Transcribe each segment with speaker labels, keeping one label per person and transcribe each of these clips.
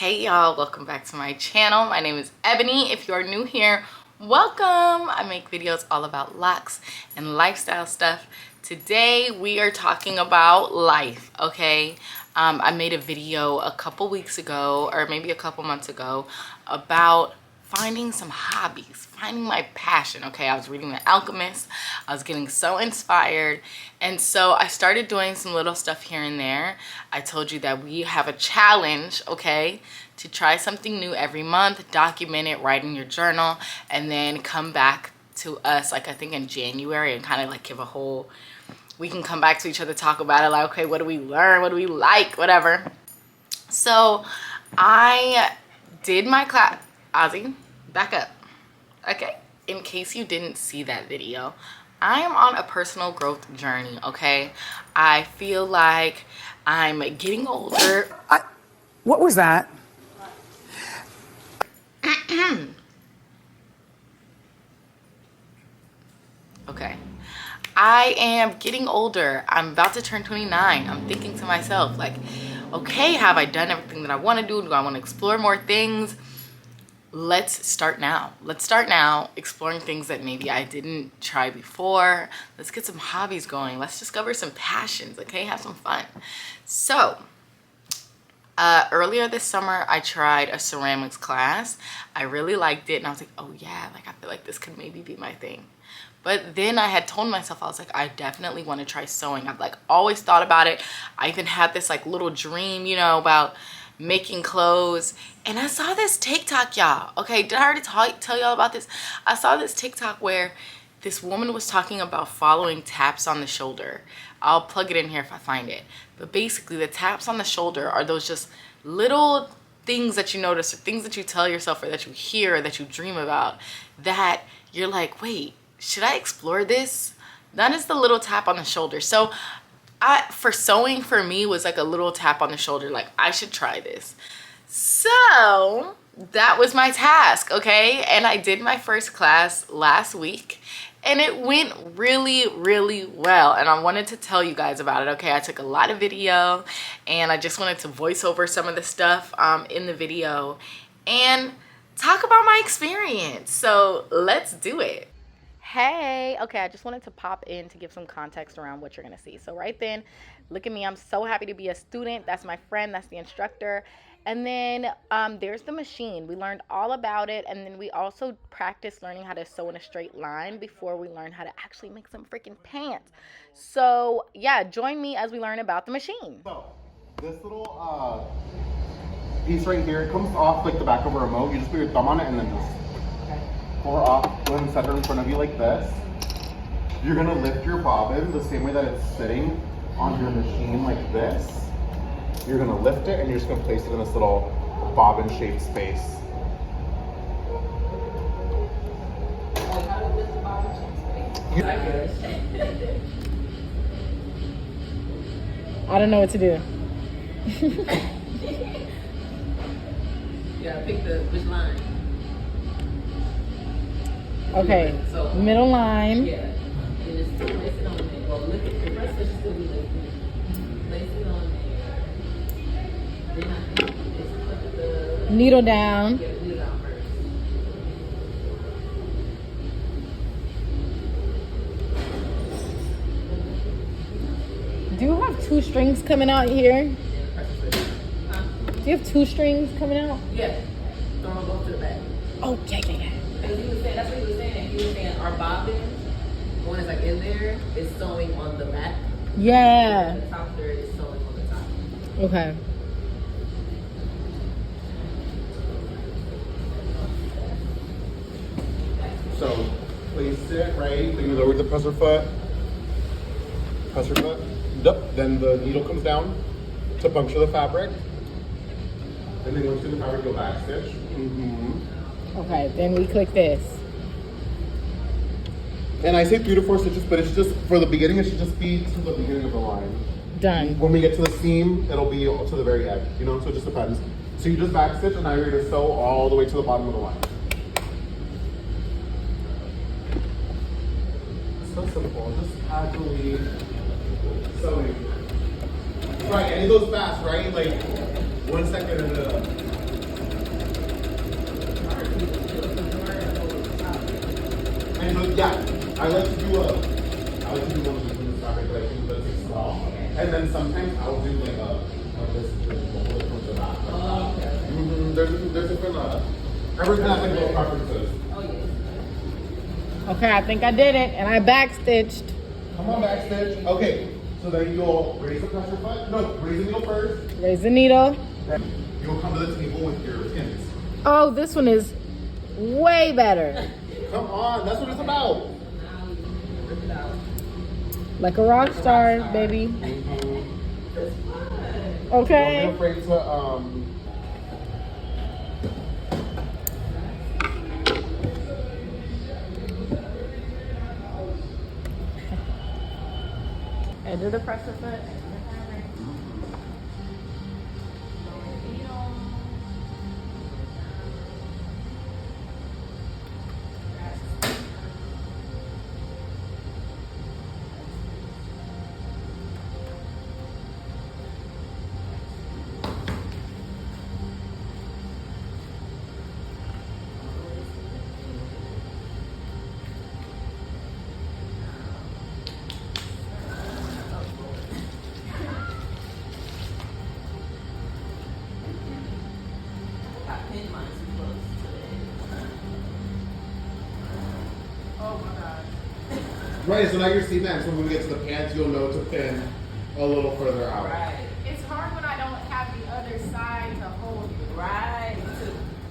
Speaker 1: Hey y'all, welcome back to my channel. My name is Ebony. If you are new here, welcome. I make videos all about locks and lifestyle stuff. Today we are talking about life, okay? I made a video a couple weeks ago, or maybe a couple months ago, about finding some hobbies, finding my passion. Okay, I was reading The Alchemist. I was getting so inspired, and so I started doing some little stuff here and there. I told you that we have a challenge, okay, to try something new every month, document it, write in your journal, and then come back to us, like I think in January, and kind of like give a whole, we can come back to each other, talk about it, like, okay, what do we learn, what do we like, whatever. So I did my class. Ozzy, back up, okay? In case you didn't see that video, I am on a personal growth journey, okay? I feel like I'm getting older.
Speaker 2: What was that?
Speaker 1: Okay. I am getting older. I'm about to turn 29. I'm thinking to myself, like, okay, have I done everything that I want to do? Do I want to explore more things? Let's start now. Let's start now exploring things that maybe I didn't try before. Let's get some hobbies going. Let's discover some passions, okay? Have some fun. So, earlier this summer, I tried a ceramics class. I really liked it, and I was like, oh yeah, like I feel like this could maybe be my thing. But then I had told myself, I was like, I definitely want to try sewing. I've like always thought about it. I even had this like little dream, you know, about making clothes. And I saw this TikTok, y'all. Okay, did I already tell y'all about this? I saw this TikTok where this woman was talking about following taps on the shoulder. I'll plug it in here if I find it. But basically the taps on the shoulder are those just little things that you notice, or things that you tell yourself, or that you hear, or that you dream about, that you're like, wait, should I explore this? That is the little tap on the shoulder. So for sewing, for me, was like a little tap on the shoulder, like I should try this. So that was my task, okay? And I did my first class last week, and it went really, really well. And I wanted to tell you guys about it, okay? I took a lot of video, and I just wanted to voice over some of the stuff in the video and talk about my experience. So let's do it. Hey, okay, I just wanted to pop in to give some context around what you're gonna see. So right then, look at me, I'm so happy to be a student. That's my friend, that's the instructor. And then there's the machine. We learned all about it, and then we also practiced learning how to sew in a straight line before we learned how to actually make some freaking pants. So yeah, join me as we learn about the machine.
Speaker 3: So this little piece right here, it comes off like the back of a remote. You just put your thumb on it and then just pull it off, go ahead and set her in front of you like this. You're gonna lift your bobbin the same way that it's sitting on your machine, like this. You're gonna lift it and you're just gonna place it in this little bobbin shaped space.
Speaker 1: I don't know what to do.
Speaker 4: Yeah, pick which line.
Speaker 1: Okay,
Speaker 4: So
Speaker 1: middle line.
Speaker 4: yeah, and just place it on there. Well, look at the rest of it still be lifted. Place it on there. Then I think just put the
Speaker 1: Needle down.
Speaker 4: needle down first.
Speaker 1: Do you have two strings coming out here?
Speaker 4: Then press it. Huh?
Speaker 1: Do you have two strings coming out?
Speaker 4: Yeah. Throw them both to the back.
Speaker 1: Oh, yeah.
Speaker 4: Because he was saying, that's what he was saying. He was saying our bobbin, the one that's like in there, is sewing on the back.
Speaker 1: Yeah.
Speaker 4: The top third is sewing on the top.
Speaker 1: Okay.
Speaker 3: So place it right, then you lower the presser foot. Presser foot. Yep. Then the needle comes down to puncture the fabric. And then once you do the fabric, you'll back stitch.
Speaker 1: Okay, then we click this.
Speaker 3: And I say 3 to 4 stitches, but it's just, for the beginning, it should just be to the beginning of the line.
Speaker 1: Done.
Speaker 3: When we get to the seam, it'll be to the very edge, you know, so it just depends. So you just back stitch, and now you're gonna sew all the way to the bottom of the line. It's so simple, just casually sewing. Right, and it goes fast, right? Like 1 second and I like to do one of the things fabric that I think that's as well. And then sometimes I'll do like this from the back.
Speaker 4: Oh, okay.
Speaker 3: There's different everyone has like little preferences.
Speaker 4: Oh, yeah.
Speaker 2: Okay, I think I did it, and I backstitched.
Speaker 3: Come on, backstitch. Okay, so then you'll raise the pressure foot. No, raise the needle first.
Speaker 2: Raise the needle.
Speaker 3: Then you'll come to the table with your pins.
Speaker 2: Oh, this one is way better.
Speaker 3: Come on, that's what it's about.
Speaker 4: Now you rip it out.
Speaker 2: Like a rock star, baby.
Speaker 4: It's fun.
Speaker 3: Don't be
Speaker 2: Okay.
Speaker 3: afraid to
Speaker 2: And do the pressure foot.
Speaker 4: I pinned mine too close today.
Speaker 3: Right, so now you're seeing that. So when we get to the pants, you'll know to pin a little further out.
Speaker 4: Right.
Speaker 2: It's hard when I don't have the other side to hold it.
Speaker 4: Right.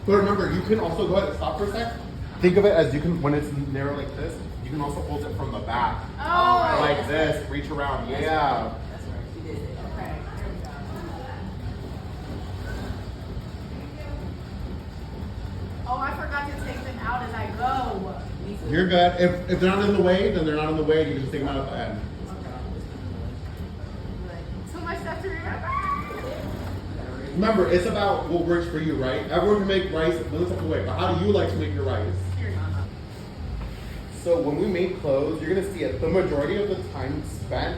Speaker 3: But remember, you can also go ahead and stop for a sec. Think of it as you can, when it's narrow like this, you can also hold it from the back.
Speaker 2: Oh,
Speaker 3: Like this, reach around. Yeah.
Speaker 4: That's right. She did it.
Speaker 2: okay. Here we go. Oh, I forgot to take them out as I go.
Speaker 4: Me too.
Speaker 3: You're good. If they're not in the way, then they're not in the way. You can just take them out at the end.
Speaker 2: Too much stuff to remember.
Speaker 3: Remember, it's about what works for you, right? Everyone can make rice one step away, but how do you like to make your rice? So when we make clothes, you're gonna see it. The majority of the time spent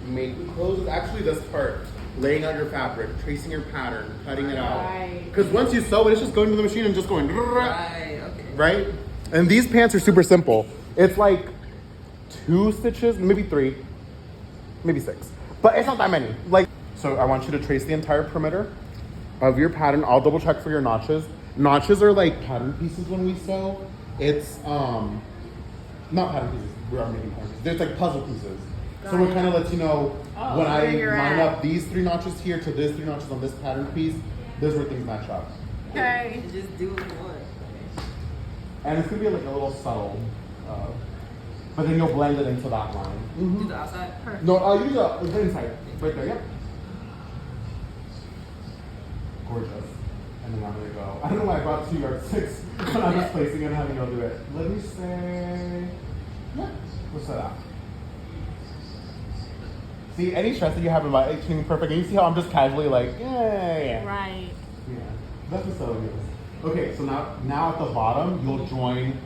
Speaker 3: making clothes is actually this part. Laying out your fabric, tracing your pattern, cutting it out.
Speaker 2: Right.
Speaker 3: Because once you sew it, it's just going to the machine and just going,
Speaker 4: Right. Okay.
Speaker 3: right? And these pants are super simple. It's like 2 stitches, maybe 3, maybe 6. But it's not that many. Like, so I want you to trace the entire perimeter of your pattern. I'll double check for your notches. Notches are like pattern pieces when we sew. It's not pattern pieces. We are making pattern pieces. They're like puzzle pieces. So it kind of lets you know when I
Speaker 2: where you're
Speaker 3: line
Speaker 2: at.
Speaker 3: up these 3 notches here to these 3 notches on this pattern piece, those where things match up.
Speaker 2: Okay.
Speaker 4: You just do what you want.
Speaker 3: And it's gonna be like a little subtle, but then you'll blend it into that line.
Speaker 4: Do the outside.
Speaker 3: No, you do the inside, right there. Yep. Gorgeous. And then I'm gonna go. I don't know why I brought 2 yardsticks, but I'm just placing it and having y'all do it. Let me say, yeah, what's that? See, any stress that you have about it being perfect, and you see how I'm just casually like, yeah.
Speaker 2: Right.
Speaker 3: Yeah, that's what sewing is. Okay, so now at the bottom, you'll join,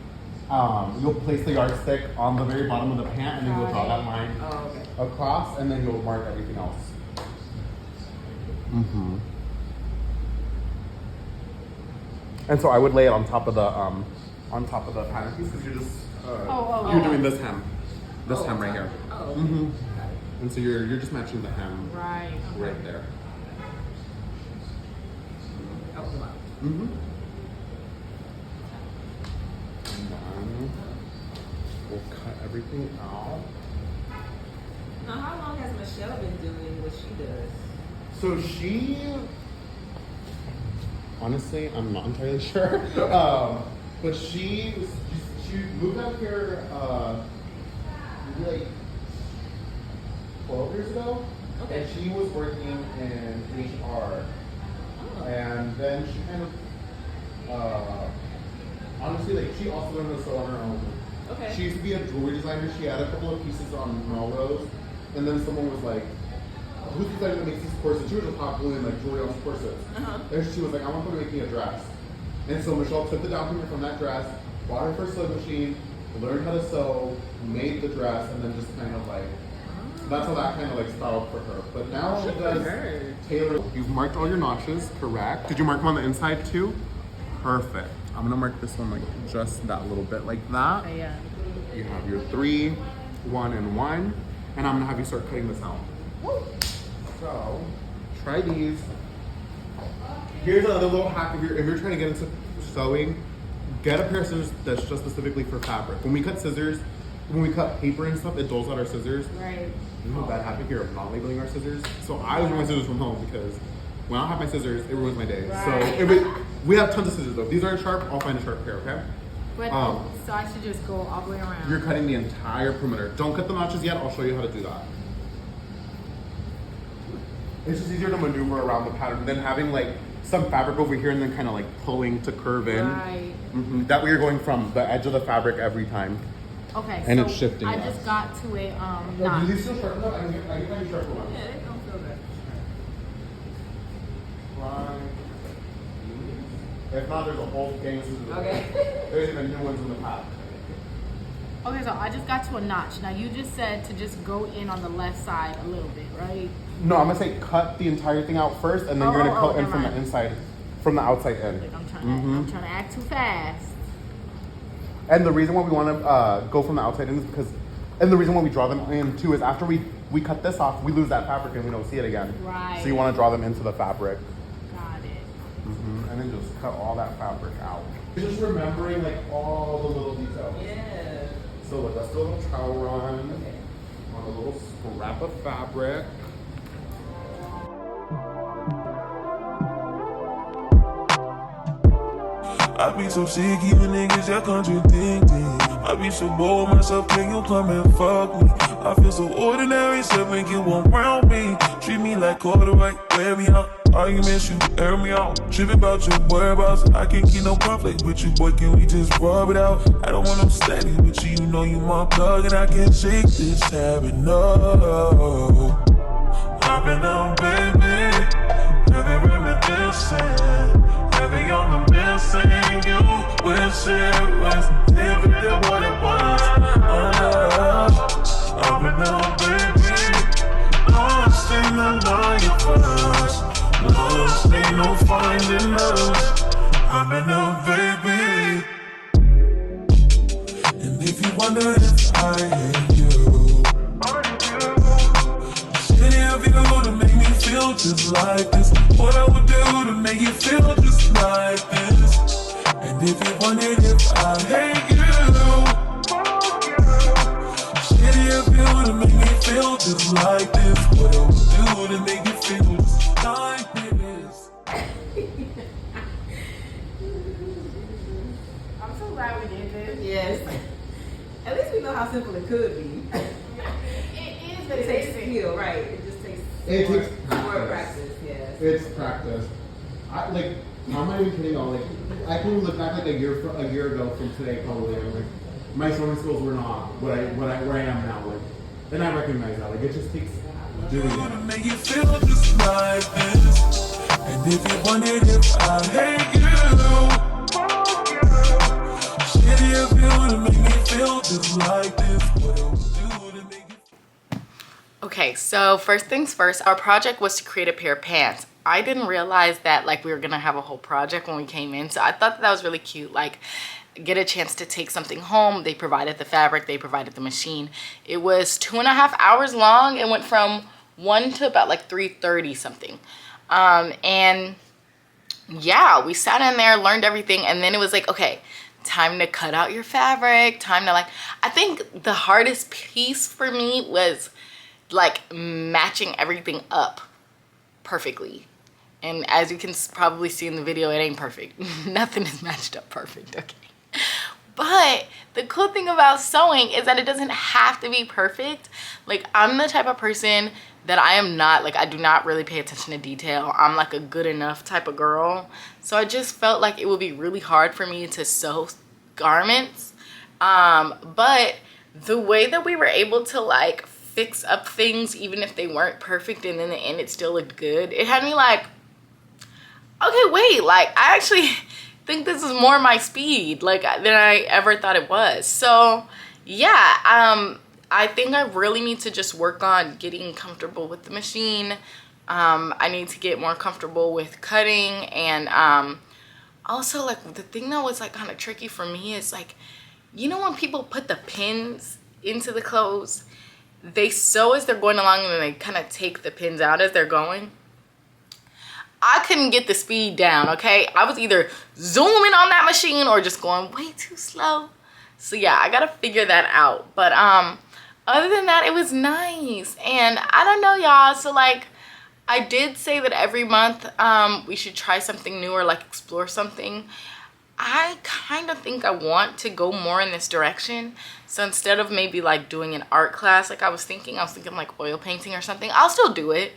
Speaker 3: you'll place the yardstick on the very bottom of the pant, and then you'll draw that line
Speaker 4: Oh, okay.
Speaker 3: across, and then you'll mark everything else. Mm-hmm. And so I would lay it on top of the pattern piece because you're just you're doing this hem, hem right here.
Speaker 4: Oh, okay.
Speaker 3: Mm-hmm. And so you're just matching the hem
Speaker 2: Right.
Speaker 3: right there.
Speaker 4: Help them out.
Speaker 3: Mm-hmm. And then we'll cut everything out.
Speaker 4: Now, how long has Michelle been doing what she does?
Speaker 3: So she, honestly, I'm not entirely sure. But she moved out here maybe like 12 years ago.
Speaker 4: Okay.
Speaker 3: And she was working in HR.
Speaker 4: Oh.
Speaker 3: And then she kind of, honestly, like she also learned to sew on her own.
Speaker 4: Okay.
Speaker 3: She used to be a jewelry designer. She had a couple of pieces on Melrose. And then someone was like, who's the designer that makes these corsets? She was just popular in like jewelry on corsets.
Speaker 4: Uh-huh.
Speaker 3: And she was like, I want to make me a dress. And so Michelle took the down payment from that dress, bought her first sewing machine, learned how to sew, made the dress, and then just kind of like, that's how that kind of like spiraled for her. But now she does
Speaker 4: her.
Speaker 3: tailor. You've marked all your notches, correct? Did you mark them on the inside too? Perfect. I'm gonna mark this one like just that little bit like that.
Speaker 2: Yeah.
Speaker 3: You have your 3, 1, and 1, and I'm gonna have you start cutting this out. So, try these. Here's another little hack if you're trying to get into sewing. Get a pair of scissors that's just specifically for fabric. When we cut paper and stuff, it dulls out our scissors.
Speaker 2: Right.
Speaker 3: You know that habit here of not labeling our scissors. So I always bring my scissors from home because when I don't have my scissors, it ruins my day.
Speaker 2: Right.
Speaker 3: So we have tons of scissors though. If these aren't sharp, I'll find a sharp pair, okay?
Speaker 2: But, so I should just go all the way around.
Speaker 3: You're cutting the entire perimeter. Don't cut the notches yet. I'll show you how to do that. It's just easier to maneuver around the pattern than having like some fabric over here and then kind of like pulling to curve in.
Speaker 2: Right.
Speaker 3: That way you're going from the edge of the fabric every time.
Speaker 2: Okay,
Speaker 3: And
Speaker 2: so
Speaker 3: it's shifting.
Speaker 2: I just got to a knot.
Speaker 3: Do these feel sharp enough? I can find you sharper ones.
Speaker 2: Yeah, they don't feel good.
Speaker 3: If not, there's a whole gang of scissors.
Speaker 4: Okay.
Speaker 3: There's even new ones in the pack.
Speaker 2: Okay, so I just got to a notch. Now you just said to just go in on the left side a little bit, right?
Speaker 3: No, I'm gonna say cut the entire thing out first, and then you're gonna cut in
Speaker 2: never
Speaker 3: from the
Speaker 2: mind.
Speaker 3: inside, from the outside in.
Speaker 2: Like I'm trying to act too fast.
Speaker 3: And the reason why we want to go from the outside in is because, and the reason why we draw them in too is after we cut this off, we lose that fabric and we don't see it again.
Speaker 2: Right.
Speaker 3: So you want to draw them into the fabric.
Speaker 2: Got it.
Speaker 3: And then just cut all that fabric out. Just remembering like all the little details.
Speaker 4: Yeah.
Speaker 3: So let's do a little trowel run on a little scrap of fabric.
Speaker 5: I be so sick, even niggas that contradicting. I be so bored with myself, can you come and fuck me? I feel so ordinary, so make you around me. Treat me like corduroy, wear me out. Arguments, you air me out. Tripping about your whereabouts. I can't keep no conflict with you, boy, can we just rub it out? I don't want no steady with you, you know you my plug, and I can't shake this habit, no. I've been on, baby, heavy reminiscing. Heavy on the missing, you wish it was different what it was. I've been on, baby, lost in the night first. Lost, ain't no finding us. I've been on, baby. And if you wonder if I hate you, shitty of you to make me feel just like this. What I would do to make you feel just like this. And if you wondered if I hate you, shitty of you to make me feel just like this. What I would do to make you feel just like this.
Speaker 2: I'm so glad we did this.
Speaker 4: Yes. At least we know how simple it could be.
Speaker 2: It is, but
Speaker 4: It
Speaker 2: it
Speaker 4: takes
Speaker 2: isn't.
Speaker 4: skill, right? It just takes more practice. Yes.
Speaker 3: It's practice. I'm not even kidding. Like I can look back like a year ago from today probably. And like my sewing skills were not where I am now. Like, and I recognize that. Like it just takes doing
Speaker 5: To
Speaker 3: it.
Speaker 5: make you feel just like this. And if you wondered if I hate you, shitty of you to make me feel just like this. What I would do to make you.
Speaker 1: Okay, so first things first, our project was to create a pair of pants. I didn't realize that like we were gonna have a whole project when we came in, so I thought that was really cute. Like, get a chance to take something home. They provided the fabric, they provided the machine. It was 2.5 hours long. It went from 1 to about like 3:30 something. And yeah, we sat in there, learned everything, and then it was like, okay, time to cut out your fabric, time to like, I think the hardest piece for me was like matching everything up perfectly. And as you can probably see in the video, it ain't perfect. Nothing is matched up perfect, okay? But the cool thing about sewing is that it doesn't have to be perfect. Like, I'm the type of person that I am not, like, I do not really pay attention to detail. I'm like a good enough type of girl. So I just felt like it would be really hard for me to sew garments. But the way that we were able to like fix up things, even if they weren't perfect, and in the end it still looked good, it had me like, okay, wait, like I actually think this is more my speed like than I ever thought it was. So yeah, I think I really need to just work on getting comfortable with the machine. I need to get more comfortable with cutting, and also like the thing that was like kind of tricky for me is like you know when people put the pins into the clothes, they sew as they're going along and then they kind of take the pins out as they're going. I couldn't get the speed down, okay? I was either zooming on that machine or just going way too slow. So yeah, I gotta figure that out. But other than that, it was nice. And I don't know, y'all, so like I did say that every month we should try something new or like explore something. I kind of think I want to go more in this direction. So instead of maybe like doing an art class like I was thinking like oil painting or something. I'll still do it,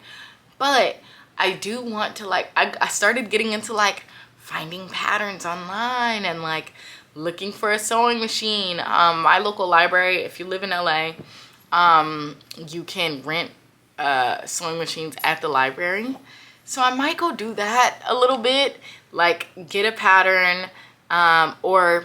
Speaker 1: but I do want to like, I started getting into like finding patterns online and like looking for a sewing machine. My local library, if you live in LA, you can rent sewing machines at the library. So I might go do that a little bit, like get a pattern, or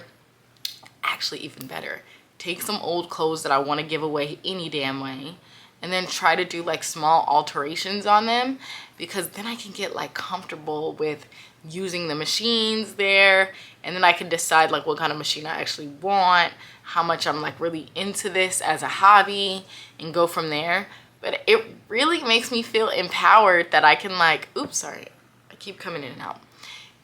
Speaker 1: actually even better, take some old clothes that I want to give away any damn way and then try to do like small alterations on them, because then I can get like comfortable with using the machines there, and then I can decide like what kind of machine I actually want, how much I'm like really into this as a hobby, and go from there. But it really makes me feel empowered that I can like, oops, sorry, I keep coming in and out.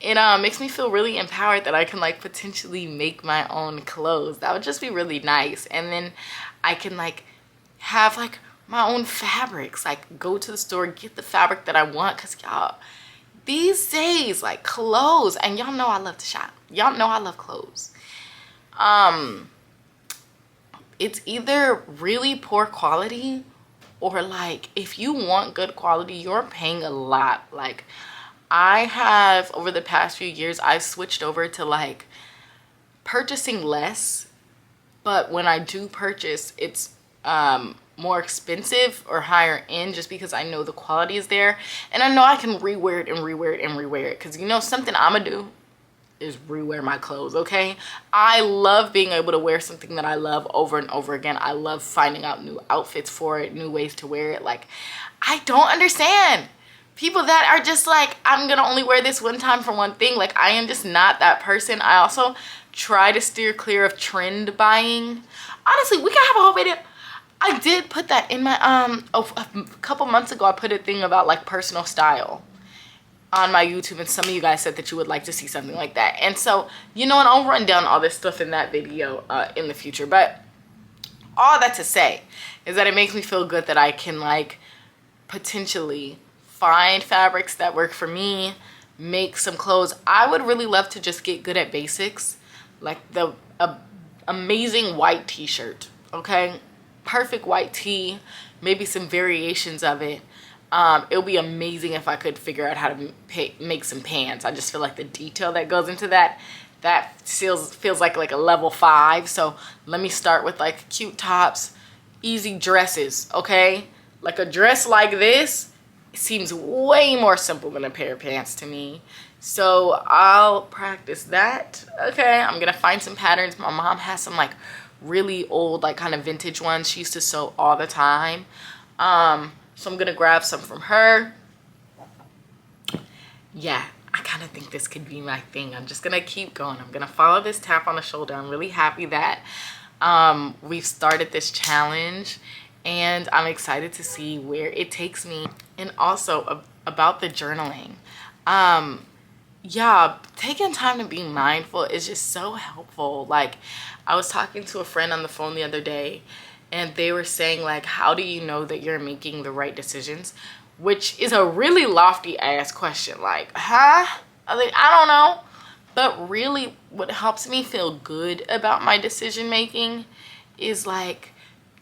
Speaker 1: It makes me feel really empowered that I can like potentially make my own clothes. That would just be really nice. And then I can like have like my own fabrics, like go to the store, get the fabric that I want. Cause y'all, these days, like clothes, and y'all know I love to shop. Y'all know I love clothes. It's either really poor quality, or like if you want good quality, you're paying a lot. Like I have, over the past few years, I've switched over to like purchasing less, but when I do purchase, it's more expensive or higher end, just because I know the quality is there, and I know I can rewear it and rewear it and rewear it. Because you know something I'm gonna do is rewear my clothes, okay? I love being able to wear something that I love over and over again. I love finding out new outfits for it, new ways to wear it. Like, I don't understand people that are just like, I'm gonna only wear this one time for one thing. Like, I am just not that person. I also try to steer clear of trend buying. Honestly, we can have a whole video. I did put that in my, a couple months ago, I put a thing about like personal style on my YouTube, and some of you guys said that you would like to see something like that. And so, you know what, I'll run down all this stuff in that video in the future. But all that to say is that it makes me feel good that I can like potentially find fabrics that work for me, make some clothes. I would really love to just get good at basics, like the amazing white t-shirt, okay? Perfect white tee, maybe some variations of it. It would be amazing if I could figure out how to make some pants. I just feel like the detail that goes into that feels like a level 5. So let me start with like cute tops, easy dresses, okay? Like a dress like this seems way more simple than a pair of pants to me. So I'll practice that. Okay, I'm gonna find some patterns. My mom has some like really old, like kind of vintage ones she used to sew all the time. So I'm gonna grab some from her. Yeah, I kind of think this could be my thing. I'm just gonna keep going. I'm gonna follow this tap on the shoulder. I'm really happy that we've started this challenge, and I'm excited to see where it takes me. And also about the journaling. Yeah, taking time to be mindful is just so helpful. Like, I was talking to a friend on the phone the other day, and they were saying like, how do you know that you're making the right decisions? Which is a really lofty ass question. Like, huh? I don't know. But really what helps me feel good about my decision making is like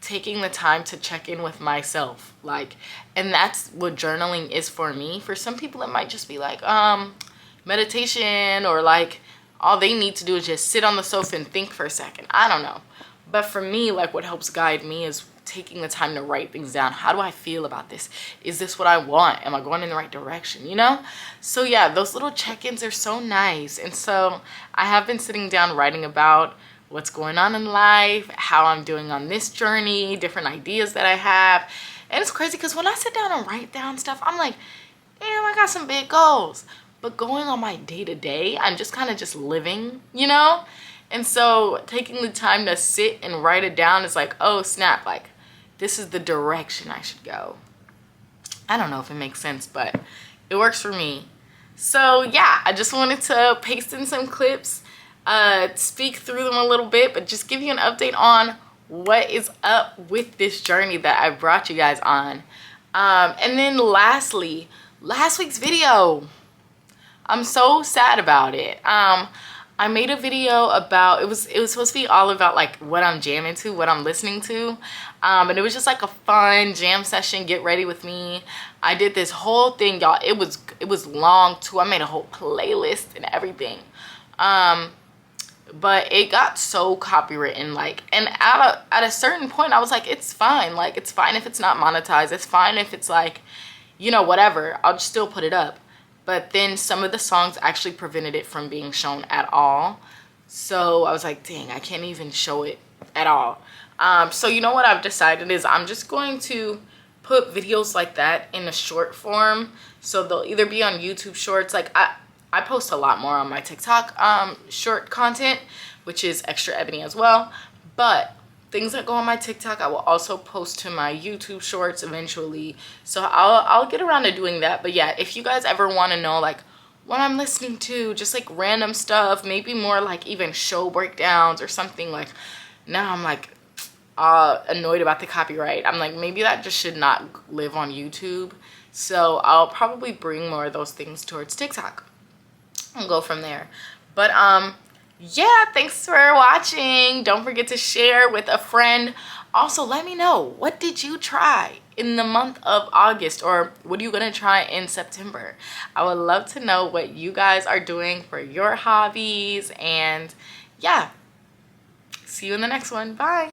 Speaker 1: taking the time to check in with myself. Like, and that's what journaling is for me. For some people it might just be like meditation, or like all they need to do is just sit on the sofa and think for a second. I don't know. But for me, like what helps guide me is taking the time to write things down. How do I feel about this? Is this what I want? Am I going in the right direction? You know? So yeah, those little check-ins are so nice. And so I have been sitting down writing about what's going on in life, how I'm doing on this journey, different ideas that I have. And it's crazy because when I sit down and write down stuff, I'm like, damn, I got some big goals. But going on my day-to-day, I'm just kind of just living, you know? And so taking the time to sit and write it down is like, oh snap, like this is the direction I should go. I don't know if it makes sense, but it works for me. So yeah, I just wanted to paste in some clips, speak through them a little bit, but just give you an update on what is up with this journey that I brought you guys on. And then lastly, last week's video, I'm so sad about it. I made a video about, it was supposed to be all about like what I'm jamming to, what I'm listening to. And it was just like a fun jam session, get ready with me. I did this whole thing, y'all. It was long too. I made a whole playlist and everything. But it got so copywritten, like, and at a certain point I was like, it's fine. Like, it's fine if it's not monetized. It's fine if it's like, you know, whatever. I'll just still put it up. But then some of the songs actually prevented it from being shown at all. So I was like, dang, I can't even show it at all. So you know what I've decided is I'm just going to put videos like that in a short form. So they'll either be on YouTube Shorts. Like I post a lot more on my TikTok short content, which is Extra Ebony as well. But things that go on my TikTok, I will also post to my YouTube Shorts eventually. So I'll get around to doing that. But yeah, if you guys ever want to know like what I'm listening to, just like random stuff, maybe more like even show breakdowns or something, like now I'm like annoyed about the copyright. I'm like, maybe that just should not live on YouTube. So I'll probably bring more of those things towards TikTok and go from there. But yeah, thanks for watching. Don't forget to share with a friend. Also, let me know, what did you try in the month of August, or what are you gonna try in September? I would love to know what you guys are doing for your hobbies. And yeah, see you in the next one. Bye.